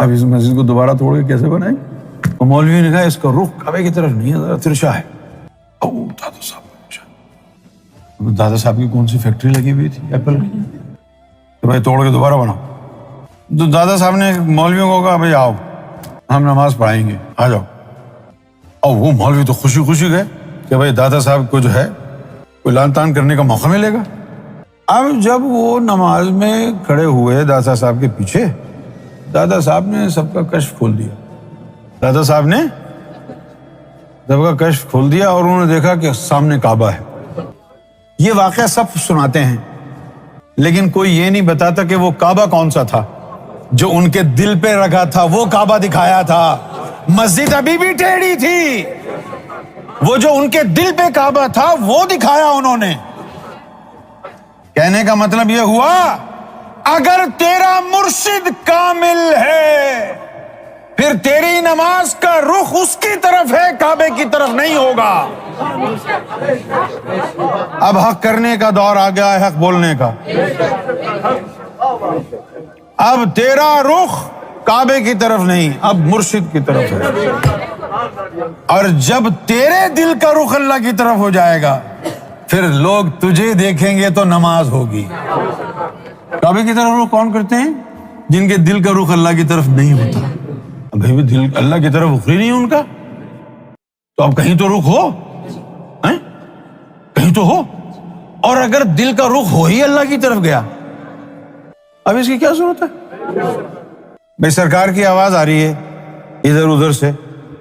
اب اس مسجد کو دوبارہ توڑ کے کیسے بنائیں؟ تو مولوی نے کہا اس کا رخ کعبے کی طرف نہیں ہے، ذرا ترچھا ہے۔ دادا صاحب پوچھا، دادا صاحب کی کون سی فیکٹری لگی ہوئی تھی ایپل کی کہ بھائی توڑ کے دوبارہ بناؤ؟ تو دادا صاحب نے مولویوں کو کہا بھائی آؤ ہم نماز پڑھائیں گے، آ جاؤ۔ اور وہ مولوی تو خوشی خوشی گئے کہ بھائی دادا صاحب کو جو ہے کوئی لان تان کرنے کا موقع ملے گا۔ اب جب وہ نماز میں کھڑے ہوئے دادا صاحب کے پیچھے، دادا صاحب نے سب کا کشف کھول دیا۔ دادا صاحب نے سب کا کشف کھول دیا اور انہوں نے دیکھا کہ سامنے کعبہ ہے۔ یہ واقعہ سب سناتے ہیں لیکن کوئی یہ نہیں بتاتا کہ وہ کعبہ کون سا تھا جو ان کے دل پہ رکھا تھا، وہ کعبہ دکھایا تھا۔ مسجد ابھی بھی ٹیڑھی تھی، وہ جو ان کے دل پہ کعبہ تھا وہ دکھایا انہوں نے۔ کہنے کا مطلب یہ ہوا اگر تیرا مرشد کامل ہے پھر تیری نماز کا رخ اس کی طرف ہے، کعبے کی طرف نہیں ہوگا۔ اب حق کرنے کا دور آ گیا ہے، حق بولنے کا۔ اب تیرا رخ کعبے کی طرف نہیں، اب مرشد کی طرف ہے۔ اور جب تیرے دل کا رخ اللہ کی طرف ہو جائے گا پھر لوگ تجھے دیکھیں گے تو نماز ہوگی۔ کعبے کی طرف رخ کون کرتے ہیں؟ جن کے دل کا رخ اللہ کی طرف نہیں ہوتا۔ بھائی دل اللہ کی طرف رخ ہی نہیں ہے ان کا، تو اب کہیں تو رخ ہو، کہیں تو ہو۔ اور اگر دل کا رخ ہو ہی اللہ کی طرف گیا اب اس کی کیا ضرورت ہے؟ بھائی سرکار کی آواز آ رہی ہے ادھر ادھر سے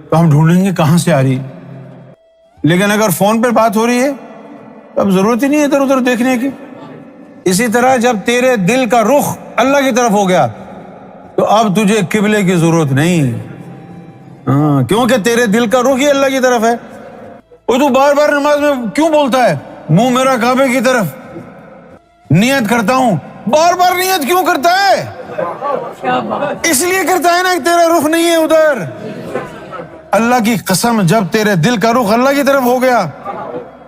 تو ہم ڈھونڈیں گے کہاں سے آ رہی ہے، لیکن اگر فون پہ بات ہو رہی ہے تو اب ضرورت ہی نہیں ہے ادھر ادھر دیکھنے کی۔ اسی طرح جب تیرے دل کا رخ اللہ کی طرف ہو گیا تو اب تجھے قبلے کی ضرورت نہیں، کیونکہ تیرے دل کا رخ ہی اللہ کی طرف ہے۔ وہ تو بار بار نماز میں کیوں بولتا ہے منہ میرا کعبے کی طرف، نیت کرتا ہوں، بار بار نیت کیوں کرتا ہے؟ اس لیے کرتا ہے نا کہ تیرا رخ نہیں ہے ادھر۔ اللہ کی قسم جب تیرے دل کا رخ اللہ کی طرف ہو گیا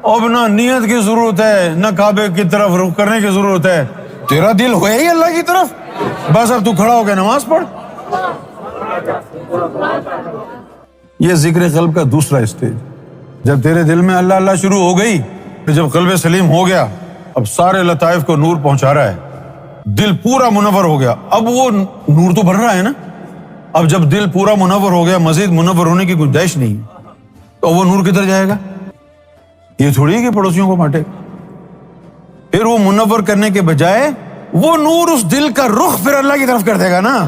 اب نہ نیت کی ضرورت ہے نہ کعبے کی طرف رخ کرنے کی ضرورت ہے، تیرا دل ہوئے ہی اللہ کی طرف، بس اب تو کھڑا ہو کے نماز پڑھ۔ یہ ذکر قلب کا دوسرا اسٹیج، جب تیرے دل میں اللہ اللہ شروع ہو گئی، پھر جب قلب سلیم ہو گیا اب سارے لطائف کو نور پہنچا رہا ہے، دل پورا منور ہو گیا، اب وہ نور تو بڑھ رہا ہے نا۔ اب جب دل پورا منور ہو گیا مزید منور ہونے کی گنجائش نہیں، تو وہ نور کدھر جائے گا؟ یہ تھوڑی ہے کہ پڑوسیوں کو بانٹے۔ پھر وہ منور کرنے کے بجائے وہ نور اس دل کا رخ پھر اللہ کی طرف کر دے گا نا۔